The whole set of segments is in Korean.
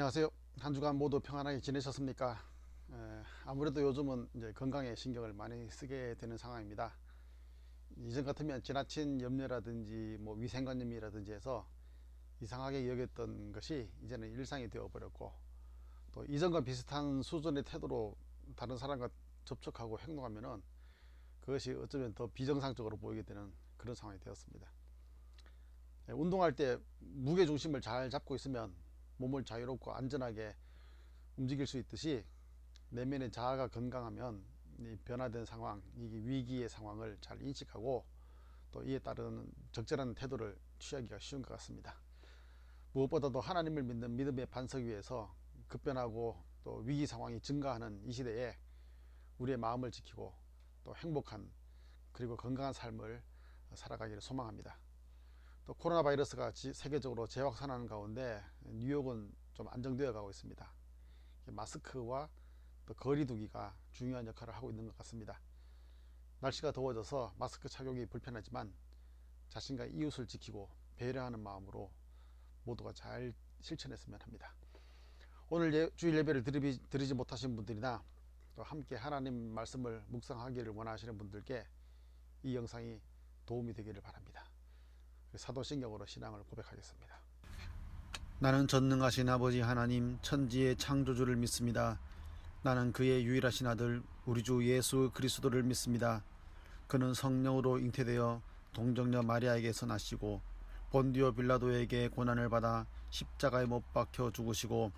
안녕하세요. 한 주간 모두 평안하게 지내셨습니까? 아무래도 요즘은 이제 건강에 신경을 많이 쓰게 되는 상황입니다. 이전 같으면 지나친 염려라든지 뭐 위생관념이라든지 해서 이상하게 여겼던 것이 이제는 일상이 되어 버렸고, 또 이전과 비슷한 수준의 태도로 다른 사람과 접촉하고 행동하면은 그것이 어쩌면 더 비정상적으로 보이게 되는 그런 상황이 되었습니다. 운동할 때 무게 중심을 잘 잡고 있으면 몸을 자유롭고 안전하게 움직일 수 있듯이, 내면의 자아가 건강하면 이 변화된 상황, 이 위기의 상황을 잘 인식하고 또 이에 따른 적절한 태도를 취하기가 쉬운 것 같습니다. 무엇보다도 하나님을 믿는 믿음의 반석 위에서 급변하고 또 위기 상황이 증가하는 이 시대에 우리의 마음을 지키고 또 행복한 그리고 건강한 삶을 살아가기를 소망합니다. 또 코로나 바이러스가 세계적으로 재확산하는 가운데 뉴욕은 좀 안정되어 가고 있습니다. 마스크와 또 거리두기가 중요한 역할을 하고 있는 것 같습니다. 날씨가 더워져서 마스크 착용이 불편하지만 자신과 이웃을 지키고 배려하는 마음으로 모두가 잘 실천했으면 합니다. 오늘 주일 예배를 드리지 못하신 분들이나 또 함께 하나님 말씀을 묵상하기를 원하시는 분들께 이 영상이 도움이 되기를 바랍니다. 사도신경으로 신앙을 고백하겠습니다. 나는 전능하신 아버지 하나님 천지의 창조주를 믿습니다. 나는 그의 유일하신 아들 우리 주 예수 그리스도를 믿습니다. 그는 성령으로 잉태되어 동정녀 마리아에게서 나시고 본디오 빌라도에게 고난을 받아 십자가에 못 박혀 죽으시고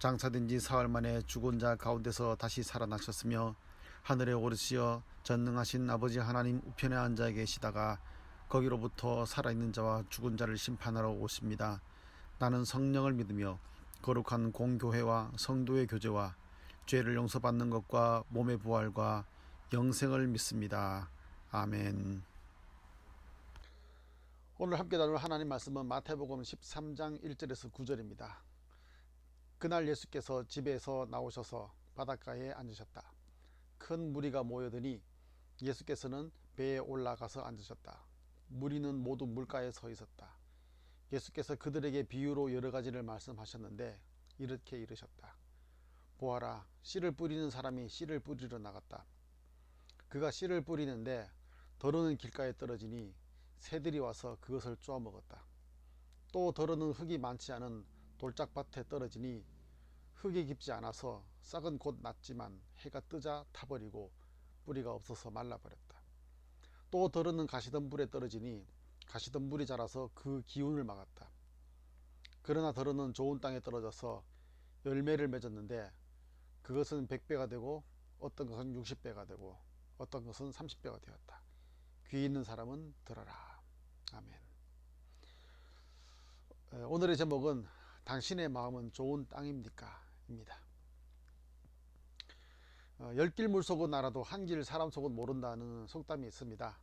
장사된 지 사흘 만에 죽은 자 가운데서 다시 살아나셨으며 하늘에 오르시어 전능하신 아버지 하나님 우편에 앉아 계시다가 거기로부터 살아있는 자와 죽은 자를 심판하러 오십니다. 나는 성령을 믿으며 거룩한 공교회와 성도의 교제와 죄를 용서받는 것과 몸의 부활과 영생을 믿습니다. 아멘. 오늘 함께 나눌 하나님 말씀은 마태복음 13장 1절에서 9절입니다. 그날 예수께서 집에서 나오셔서 바닷가에 앉으셨다. 큰 무리가 모여드니 예수께서는 배에 올라가서 앉으셨다. 무리는 모두 물가에 서 있었다. 예수께서 그들에게 비유로 여러 가지를 말씀하셨는데 이렇게 이르셨다. 보아라, 씨를 뿌리는 사람이 씨를 뿌리러 나갔다. 그가 씨를 뿌리는데 더러는 길가에 떨어지니 새들이 와서 그것을 쪼아 먹었다. 또 더러는 흙이 많지 않은 돌짝밭에 떨어지니 흙이 깊지 않아서 싹은 곧 났지만 해가 뜨자 타버리고 뿌리가 없어서 말라버렸다. 또 더러는 가시덤불에 떨어지니 가시덤불이 자라서 그 기운을 막았다. 그러나 더러는 좋은 땅에 떨어져서 열매를 맺었는데 그것은 100배가 되고 어떤 것은 60배가 되고 어떤 것은 30배가 되었다. 귀 있는 사람은 들어라. 아멘. 오늘의 제목은 당신의 마음은 좋은 땅입니까? 입니다. 열길 물속은 알아도 한길 사람 속은 모른다는 속담이 있습니다.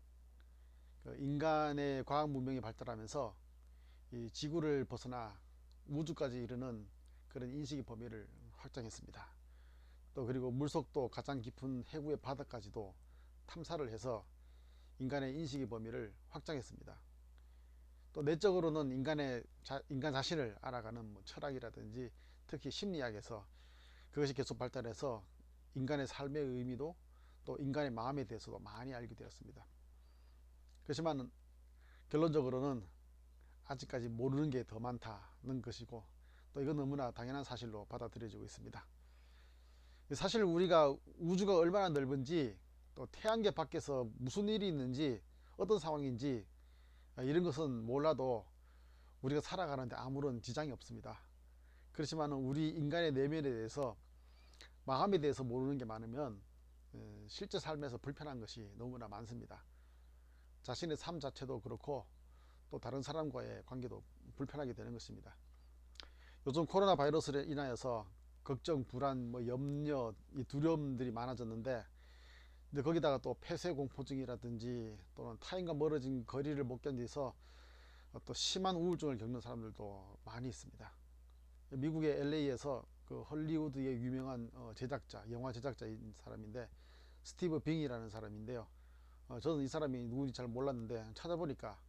인간의 과학 문명이 발달하면서 이 지구를 벗어나 우주까지 이르는 그런 인식의 범위를 확장했습니다. 또 그리고 물속도 가장 깊은 해구의 바다까지도 탐사를 해서 인간의 인식의 범위를 확장했습니다. 또 내적으로는 인간 자신을 알아가는 뭐 철학이라든지 특히 심리학에서 그것이 계속 발달해서 인간의 삶의 의미도 또 인간의 마음에 대해서도 많이 알게 되었습니다. 그렇지만 결론적으로는 아직까지 모르는 게 더 많다는 것이고, 또 이건 너무나 당연한 사실로 받아들여지고 있습니다. 사실 우리가 우주가 얼마나 넓은지, 또 태양계 밖에서 무슨 일이 있는지, 어떤 상황인지 이런 것은 몰라도 우리가 살아가는데 아무런 지장이 없습니다. 그렇지만 우리 인간의 내면에 대해서, 마음에 대해서 모르는 게 많으면 실제 삶에서 불편한 것이 너무나 많습니다. 자신의 삶 자체도 그렇고 또 다른 사람과의 관계도 불편하게 되는 것입니다. 요즘 코로나 바이러스로 인하여서 걱정, 불안, 염려, 이 두려움들이 많아졌는데, 근데 거기다가 또 폐쇄공포증이라든지 또는 타인과 멀어진 거리를 못 견디서 또 심한 우울증을 겪는 사람들도 많이 있습니다. 미국의 LA에서 그 헐리우드의 유명한 영화 제작자인 사람인데, 스티브 빙이라는 사람인데요. 저는 이 사람이 누군지 잘 몰랐는데 찾아보니까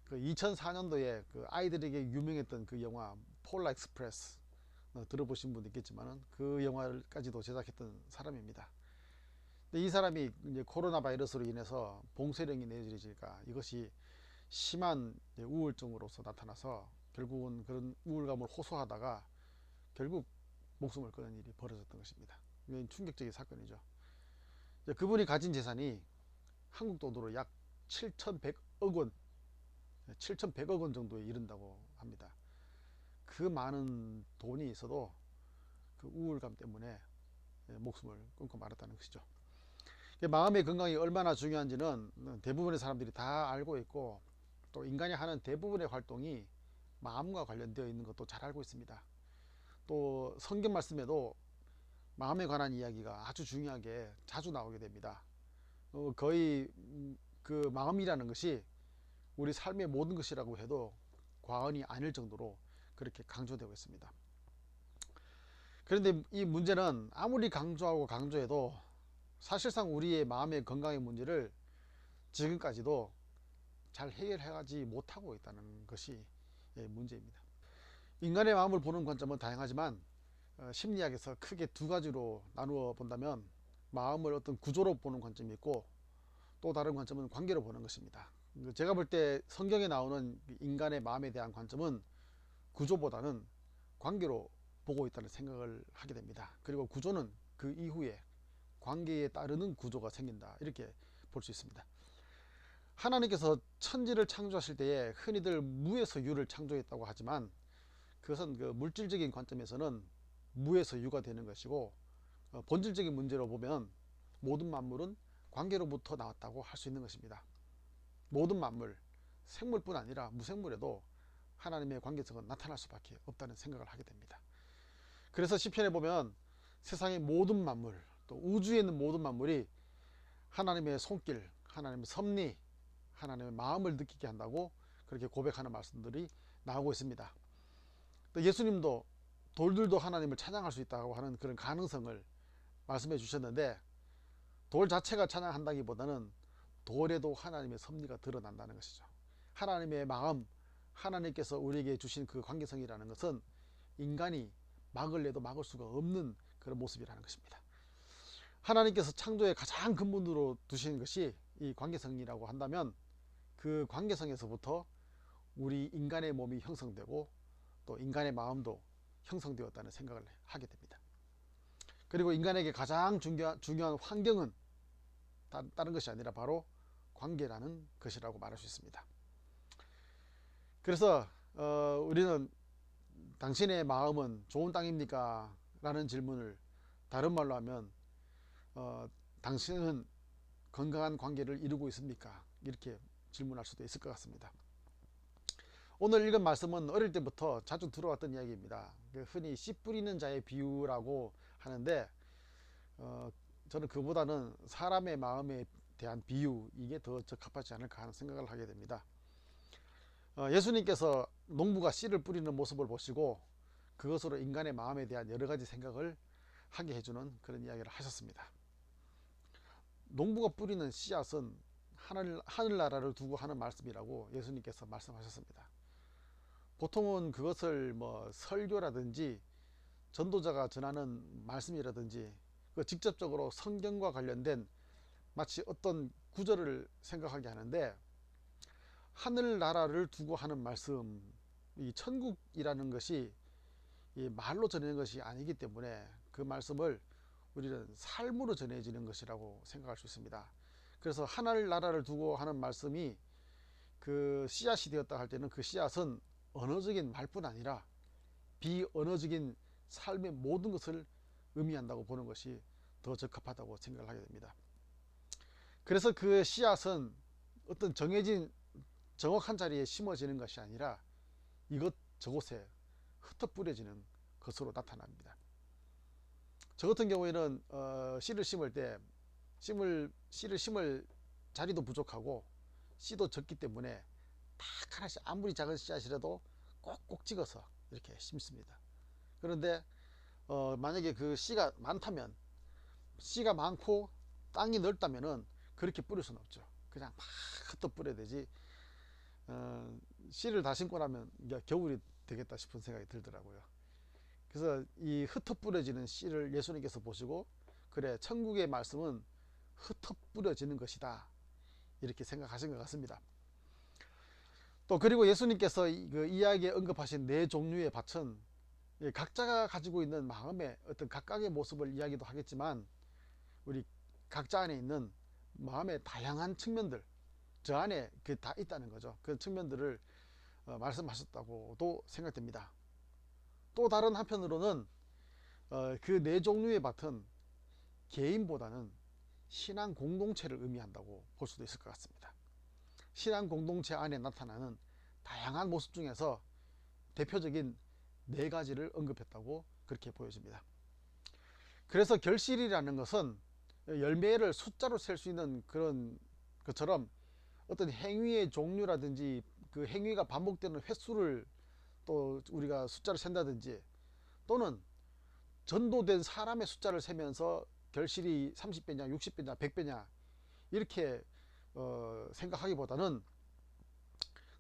그 2004년도에 그 아이들에게 유명했던 그 영화 폴라 익스프레스, 들어보신 분도 있겠지만은 그 영화까지도 제작했던 사람입니다. 근데 이 사람이 이제 코로나 바이러스로 인해서 봉쇄령이 내려지니까 이것이 심한 우울증으로서 나타나서 결국은 그런 우울감을 호소하다가 결국 목숨을 끊은 일이 벌어졌던 것입니다. 이건 충격적인 사건이죠. 그분이 가진 재산이 한국 돈으로 약 7,100억 원, 7,100억 원 정도에 이른다고 합니다. 그 많은 돈이 있어도 그 우울감 때문에 목숨을 끊고 말았다는 것이죠. 마음의 건강이 얼마나 중요한지는 대부분의 사람들이 다 알고 있고, 또 인간이 하는 대부분의 활동이 마음과 관련되어 있는 것도 잘 알고 있습니다. 또 성경 말씀에도 마음에 관한 이야기가 아주 중요하게 자주 나오게 됩니다. 거의 그 마음이라는 것이 우리 삶의 모든 것이라고 해도 과언이 아닐 정도로 그렇게 강조되고 있습니다. 그런데 이 문제는 아무리 강조하고 강조해도 사실상 우리의 마음의 건강의 문제를 지금까지도 잘 해결하지 못하고 있다는 것이 문제입니다. 인간의 마음을 보는 관점은 다양하지만 심리학에서 크게 두 가지로 나누어 본다면 마음을 어떤 구조로 보는 관점이 있고, 또 다른 관점은 관계로 보는 것입니다. 제가 볼 때 성경에 나오는 인간의 마음에 대한 관점은 구조보다는 관계로 보고 있다는 생각을 하게 됩니다. 그리고 구조는 그 이후에 관계에 따르는 구조가 생긴다, 이렇게 볼 수 있습니다. 하나님께서 천지를 창조하실 때에 흔히들 무에서 유를 창조했다고 하지만 그것은 그 물질적인 관점에서는 무에서 유가 되는 것이고, 본질적인 문제로 보면 모든 만물은 관계로부터 나왔다고 할 수 있는 것입니다. 모든 만물, 생물뿐 아니라 무생물에도 하나님의 관계성은 나타날 수밖에 없다는 생각을 하게 됩니다. 그래서 시편에 보면 세상의 모든 만물, 또 우주에 있는 모든 만물이 하나님의 손길, 하나님의 섭리, 하나님의 마음을 느끼게 한다고 그렇게 고백하는 말씀들이 나오고 있습니다. 또 예수님도 돌들도 하나님을 찬양할 수 있다고 하는 그런 가능성을 말씀해 주셨는데, 돌 자체가 찬양한다기보다는 돌에도 하나님의 섭리가 드러난다는 것이죠. 하나님의 마음, 하나님께서 우리에게 주신 그 관계성이라는 것은 인간이 막을래도 막을 수가 없는 그런 모습이라는 것입니다. 하나님께서 창조의 가장 근본으로 두신 것이 이 관계성이라고 한다면, 그 관계성에서부터 우리 인간의 몸이 형성되고 또 인간의 마음도 형성되었다는 생각을 하게 됩니다. 그리고 인간에게 가장 중요한 환경은 다른 것이 아니라 바로 관계라는 것이라고 말할 수 있습니다. 그래서 우리는 당신의 마음은 좋은 땅입니까? 라는 질문을 다른 말로 하면 당신은 건강한 관계를 이루고 있습니까? 이렇게 질문할 수도 있을 것 같습니다. 오늘 읽은 말씀은 어릴 때부터 자주 들어왔던 이야기입니다. 흔히 씨 뿌리는 자의 비유라고 하는데, 저는 그보다는 사람의 마음에 대한 비유, 이게 더 적합하지 않을까 하는 생각을 하게 됩니다. 예수님께서 농부가 씨를 뿌리는 모습을 보시고 그것으로 인간의 마음에 대한 여러 가지 생각을 하게 해주는 그런 이야기를 하셨습니다. 농부가 뿌리는 씨앗은 하늘나라를 두고 하는 말씀이라고 예수님께서 말씀하셨습니다. 보통은 그것을 뭐 설교라든지 전도자가 전하는 말씀이라든지 직접적으로 성경과 관련된 마치 어떤 구절을 생각하게 하는데, 하늘나라를 두고 하는 말씀, 이 천국이라는 것이 이 말로 전하는 것이 아니기 때문에 그 말씀을 우리는 삶으로 전해지는 것이라고 생각할 수 있습니다. 그래서 하늘나라를 두고 하는 말씀이 그 씨앗이 되었다 할 때는 그 씨앗은 언어적인 말뿐 아니라 비언어적인 삶의 모든 것을 의미한다고 보는 것이 더 적합하다고 생각을 하게 됩니다. 그래서 그 씨앗은 어떤 정확한 자리에 심어지는 것이 아니라 저곳에 흩어 뿌려지는 것으로 나타납니다. 저 같은 경우에는 씨를 심을 때 씨를 심을 자리도 부족하고 씨도 적기 때문에 딱 하나씩, 아무리 작은 씨앗이라도 꼭꼭 찍어서 이렇게 심습니다. 그런데 만약에 그 씨가 많다면, 씨가 많고 땅이 넓다면은 그렇게 뿌릴 수는 없죠. 그냥 막 흩어 뿌려야 되지. 씨를 다 심고 나면 이제 겨울이 되겠다 싶은 생각이 들더라고요. 그래서 이 흩어 뿌려지는 씨를 예수님께서 보시고, 그래, 천국의 말씀은 흩어 뿌려지는 것이다, 이렇게 생각하신 것 같습니다. 또 그리고 예수님께서 그 이야기에 언급하신 네 종류의 밭은 각자가 가지고 있는 마음의 어떤 각각의 모습을 이야기도 하겠지만, 우리 각자 안에 있는 마음의 다양한 측면들, 저 안에 그 다 있다는 거죠. 그 측면들을 말씀하셨다고도 생각됩니다. 또 다른 한편으로는 그 네 종류의 밭은 개인보다는 신앙 공동체를 의미한다고 볼 수도 있을 것 같습니다. 신앙 공동체 안에 나타나는 다양한 모습 중에서 대표적인 네 가지를 언급했다고 그렇게 보여집니다. 그래서 결실이라는 것은 열매를 숫자로 셀 수 있는 그런 것처럼 어떤 행위의 종류라든지 그 행위가 반복되는 횟수를 또 우리가 숫자를 센다든지, 또는 전도된 사람의 숫자를 세면서 결실이 30배냐 60배냐 100배냐 이렇게 생각하기보다는,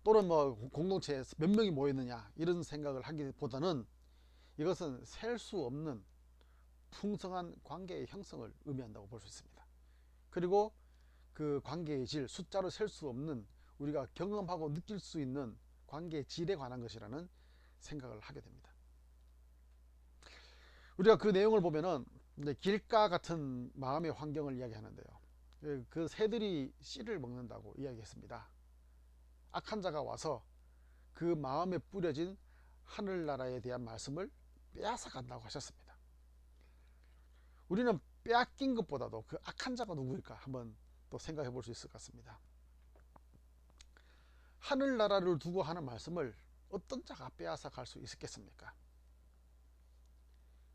또는 뭐 공동체에 몇 명이 모였느냐 이런 생각을 하기보다는, 이것은 셀 수 없는 풍성한 관계의 형성을 의미한다고 볼 수 있습니다. 그리고 그 관계의 질, 숫자로 셀 수 없는 우리가 경험하고 느낄 수 있는 관계의 질에 관한 것이라는 생각을 하게 됩니다. 우리가 그 내용을 보면은 길가 같은 마음의 환경을 이야기하는데요, 그 새들이 씨를 먹는다고 이야기했습니다. 악한 자가 와서 그 마음에 뿌려진 하늘나라에 대한 말씀을 빼앗아 간다고 하셨습니다. 우리는 빼앗긴 것보다도 그 악한 자가 누구일까 한번 또 생각해 볼 수 있을 것 같습니다. 하늘나라를 두고 하는 말씀을 어떤 자가 빼앗아 갈 수 있겠습니까?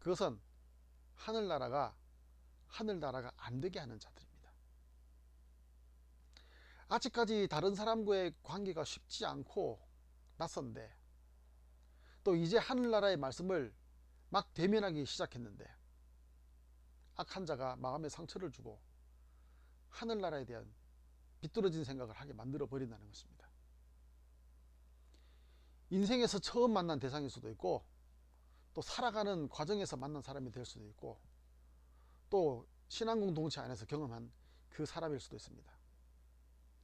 그것은 하늘나라가 안 되게 하는 자들입니다. 아직까지 다른 사람과의 관계가 쉽지 않고 낯선데, 또 이제 하늘나라의 말씀을 막 대면하기 시작했는데, 악한 자가 마음에 상처를 주고 하늘나라에 대한 비뚤어진 생각을 하게 만들어 버린다는 것입니다. 인생에서 처음 만난 대상일 수도 있고, 또 살아가는 과정에서 만난 사람이 될 수도 있고, 또 신앙 공동체 안에서 경험한 그 사람일 수도 있습니다.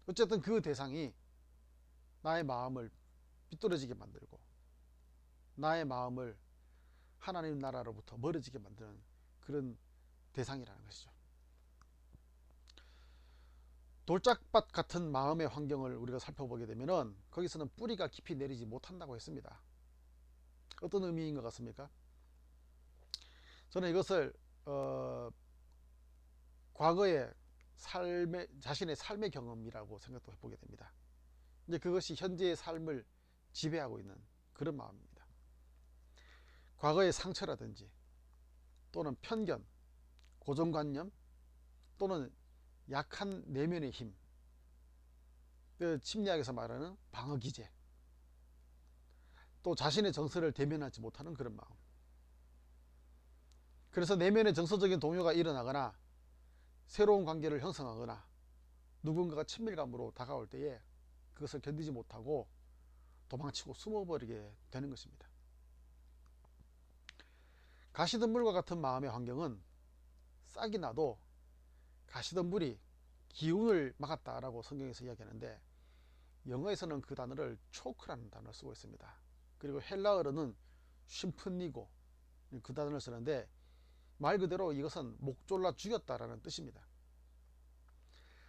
어쨌든 그 대상이 나의 마음을 비뚤어지게 만들고 나의 마음을 하나님 나라로부터 멀어지게 만드는 그런 대상이라는 것이죠. 돌짝밭 같은 마음의 환경을 우리가 살펴보게 되면은 거기서는 뿌리가 깊이 내리지 못한다고 했습니다. 어떤 의미인 것 같습니까? 저는 이것을 과거의 자신의 삶의 경험이라고 생각도 해보게 됩니다. 이제 그것이 현재의 삶을 지배하고 있는 그런 마음입니다. 과거의 상처라든지, 또는 편견, 고정관념, 또는 약한 내면의 힘, 그 심리학에서 말하는 방어기제, 또 자신의 정서를 대면하지 못하는 그런 마음. 그래서 내면의 정서적인 동요가 일어나거나 새로운 관계를 형성하거나 누군가가 친밀감으로 다가올 때에 그것을 견디지 못하고 도망치고 숨어버리게 되는 것입니다. 가시덤불과 같은 마음의 환경은 싹이 나도 가시덤불이 기운을 막았다라고 성경에서 이야기하는데, 영어에서는 그 단어를 초크라는 단어를 쓰고 있습니다. 그리고 헬라어로는 쉼프니고 그 단어를 쓰는데, 말 그대로 이것은 목 졸라 죽였다라는 뜻입니다.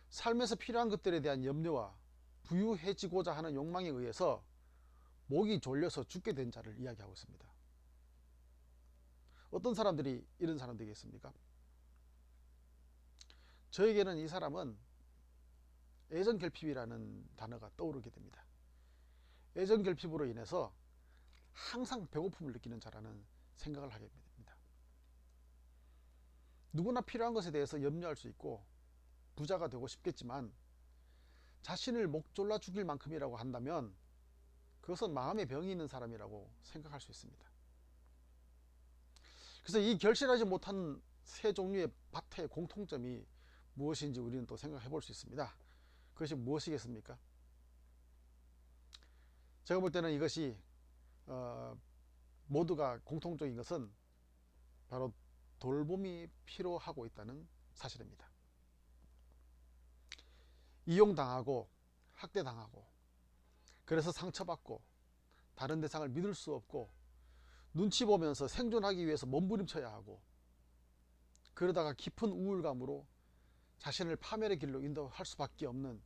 삶에서 필요한 것들에 대한 염려와 부유해지고자 하는 욕망에 의해서 목이 졸려서 죽게 된 자를 이야기하고 있습니다. 어떤 사람들이 이런 사람들이겠습니까? 저에게는 이 사람은 애정결핍이라는 단어가 떠오르게 됩니다. 애정결핍으로 인해서 항상 배고픔을 느끼는 자라는 생각을 하게 됩니다. 누구나 필요한 것에 대해서 염려할 수 있고 부자가 되고 싶겠지만, 자신을 목 졸라 죽일 만큼이라고 한다면 그것은 마음의 병이 있는 사람이라고 생각할 수 있습니다. 그래서 이 결실하지 못한 세 종류의 밭의 공통점이 무엇인지 우리는 또 생각해 볼 수 있습니다. 그것이 무엇이겠습니까? 제가 볼 때는 이것이 모두가 공통적인 것은 바로 돌봄이 필요하고 있다는 사실입니다. 이용당하고 학대당하고 그래서 상처받고 다른 대상을 믿을 수 없고 눈치 보면서 생존하기 위해서 몸부림쳐야 하고 그러다가 깊은 우울감으로 자신을 파멸의 길로 인도할 수밖에 없는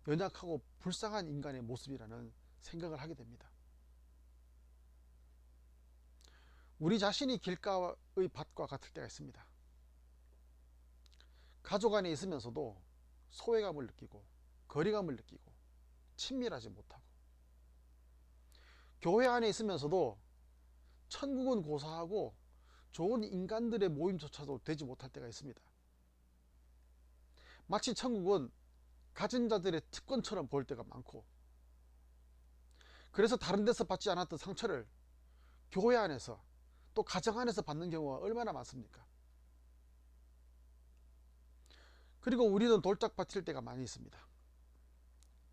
연약하고 불쌍한 인간의 모습이라는 생각을 하게 됩니다. 우리 자신이 길가의 밭과 같을 때가 있습니다. 가족 안에 있으면서도 소외감을 느끼고 거리감을 느끼고 친밀하지 못하고 교회 안에 있으면서도 천국은 고사하고 좋은 인간들의 모임조차도 되지 못할 때가 있습니다. 마치 천국은 가진 자들의 특권처럼 보일 때가 많고 그래서 다른 데서 받지 않았던 상처를 교회 안에서 또 가정 안에서 받는 경우가 얼마나 많습니까? 그리고 우리는 돌짝밭일 때가 많이 있습니다.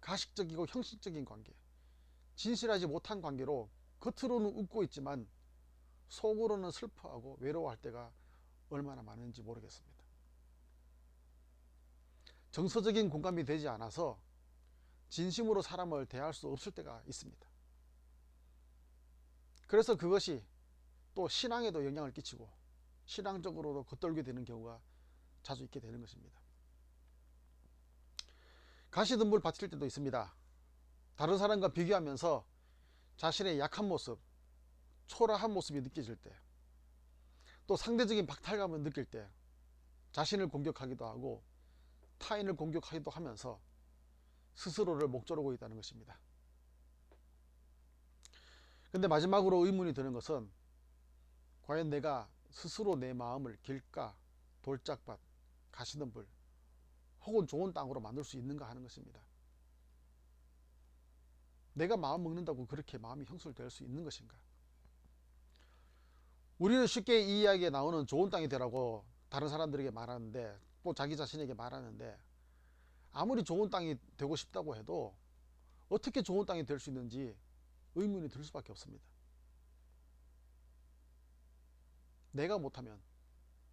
가식적이고 형식적인 관계, 진실하지 못한 관계로 겉으로는 웃고 있지만 속으로는 슬퍼하고 외로워할 때가 얼마나 많은지 모르겠습니다. 정서적인 공감이 되지 않아서 진심으로 사람을 대할 수 없을 때가 있습니다. 그래서 그것이 또 신앙에도 영향을 끼치고 신앙적으로도 겉돌게 되는 경우가 자주 있게 되는 것입니다. 가시덤불 바칠 때도 있습니다. 다른 사람과 비교하면서 자신의 약한 모습, 초라한 모습이 느껴질 때, 또 상대적인 박탈감을 느낄 때 자신을 공격하기도 하고 타인을 공격하기도 하면서 스스로를 목조르고 있다는 것입니다. 근데 마지막으로 의문이 드는 것은 과연 내가 스스로 내 마음을 길가, 돌짝밭, 가시덤불 혹은 좋은 땅으로 만들 수 있는가 하는 것입니다. 내가 마음 먹는다고 그렇게 마음이 형성될 수 있는 것인가? 우리는 쉽게 이 이야기에 나오는 좋은 땅이 되라고 다른 사람들에게 말하는데 또 자기 자신에게 말하는데 아무리 좋은 땅이 되고 싶다고 해도 어떻게 좋은 땅이 될 수 있는지 의문이 들 수밖에 없습니다. 내가 못하면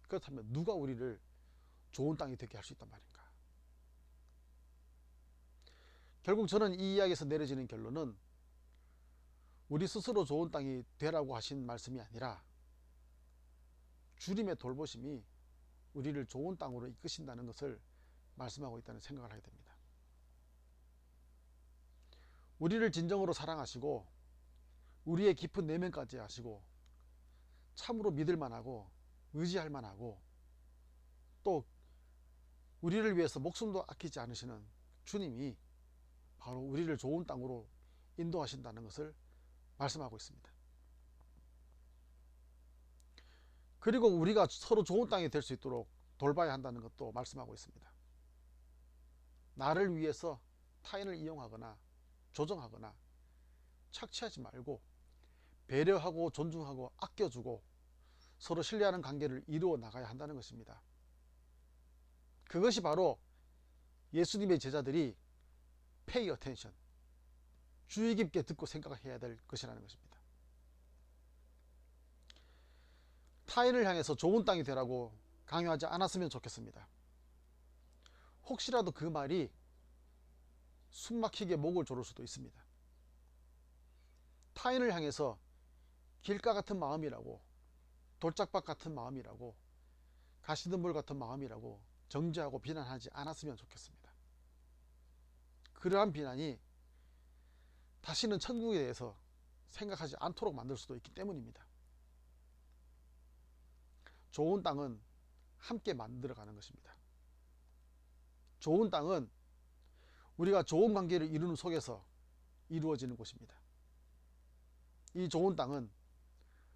그렇다면 누가 우리를 좋은 땅이 되게 할 수 있단 말인가? 결국 저는 이 이야기에서 내려지는 결론은 우리 스스로 좋은 땅이 되라고 하신 말씀이 아니라 주님의 돌보심이 우리를 좋은 땅으로 이끄신다는 것을 말씀하고 있다는 생각을 하게 됩니다. 우리를 진정으로 사랑하시고 우리의 깊은 내면까지 아시고 참으로 믿을 만하고 의지할 만하고 또 우리를 위해서 목숨도 아끼지 않으시는 주님이 바로 우리를 좋은 땅으로 인도하신다는 것을 말씀하고 있습니다. 그리고 우리가 서로 좋은 땅이 될 수 있도록 돌봐야 한다는 것도 말씀하고 있습니다. 나를 위해서 타인을 이용하거나 조정하거나 착취하지 말고 배려하고 존중하고 아껴주고 서로 신뢰하는 관계를 이루어 나가야 한다는 것입니다. 그것이 바로 예수님의 제자들이 pay attention, 주의 깊게 듣고 생각해야 될 것이라는 것입니다. 타인을 향해서 좋은 땅이 되라고 강요하지 않았으면 좋겠습니다. 혹시라도 그 말이 숨막히게 목을 조를 수도 있습니다. 타인을 향해서 길가 같은 마음이라고, 돌짝밭 같은 마음이라고, 가시덤불 같은 마음이라고 정죄하고 비난하지 않았으면 좋겠습니다. 그러한 비난이 다시는 천국에 대해서 생각하지 않도록 만들 수도 있기 때문입니다. 좋은 땅은 함께 만들어가는 것입니다. 좋은 땅은 우리가 좋은 관계를 이루는 속에서 이루어지는 곳입니다. 이 좋은 땅은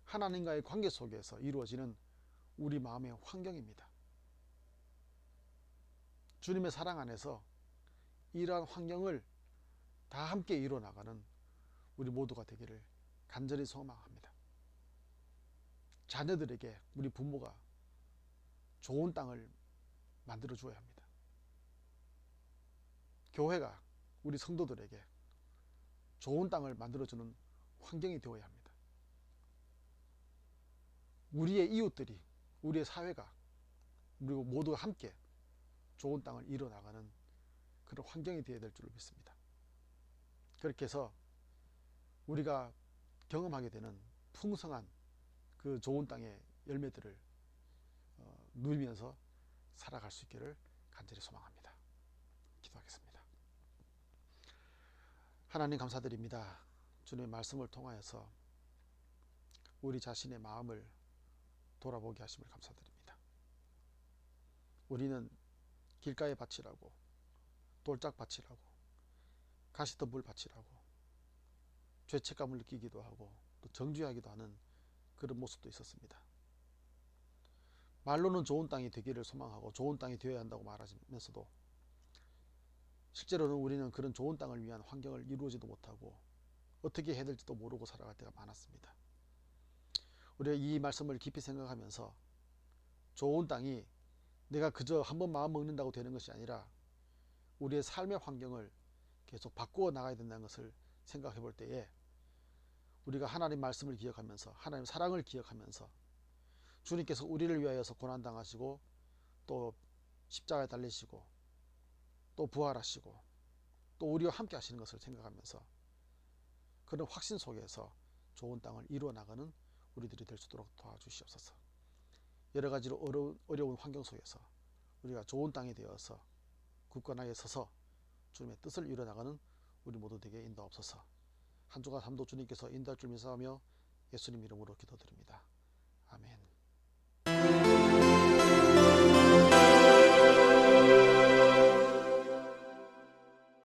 하나님과의 관계 속에서 이루어지는 우리 마음의 환경입니다. 주님의 사랑 안에서 이러한 환경을 다 함께 이루어나가는 우리 모두가 되기를 간절히 소망합니다. 자녀들에게 우리 부모가 좋은 땅을 만들어 주어야 합니다. 교회가 우리 성도들에게 좋은 땅을 만들어주는 환경이 되어야 합니다. 우리의 이웃들이, 우리의 사회가, 그리고 모두가 함께 좋은 땅을 이뤄나가는 그런 환경이 되어야 될 줄을 믿습니다. 그렇게 해서 우리가 경험하게 되는 풍성한 그 좋은 땅의 열매들을 누리면서 살아갈 수 있기를 간절히 소망합니다. 기도하겠습니다. 하나님 감사드립니다. 주님의 말씀을 통하여서 우리 자신의 마음을 돌아보게 하심을 감사드립니다. 우리는 길가의 밭이라고, 돌짝밭이라고, 가시덤불 밭이라고 죄책감을 느끼기도 하고 또 정죄하기도 하는 그런 모습도 있었습니다. 말로는 좋은 땅이 되기를 소망하고 좋은 땅이 되어야 한다고 말하면서도 실제로는 우리는 그런 좋은 땅을 위한 환경을 이루지도 못하고 어떻게 해야 될지도 모르고 살아갈 때가 많았습니다. 우리가 이 말씀을 깊이 생각하면서 좋은 땅이 내가 그저 한번 마음 먹는다고 되는 것이 아니라 우리의 삶의 환경을 계속 바꾸어 나가야 된다는 것을 생각해 볼 때에 우리가 하나님 말씀을 기억하면서 하나님 사랑을 기억하면서 주님께서 우리를 위하여서 고난당하시고 또 십자가에 달리시고 또 부활하시고 또 우리와 함께 하시는 것을 생각하면서 그런 확신 속에서 좋은 땅을 이루어 나가는 우리들이 될 수 있도록 도와주시옵소서. 여러 가지로 어려운 환경 속에서 우리가 좋은 땅이 되어서 굳건하게 서서 주님의 뜻을 이루어 나가는 우리 모두 되게 인도하옵소서. 한 주간 삶도 주님께서 인도할 줄 믿사오며 예수님 이름으로 기도드립니다. 아멘.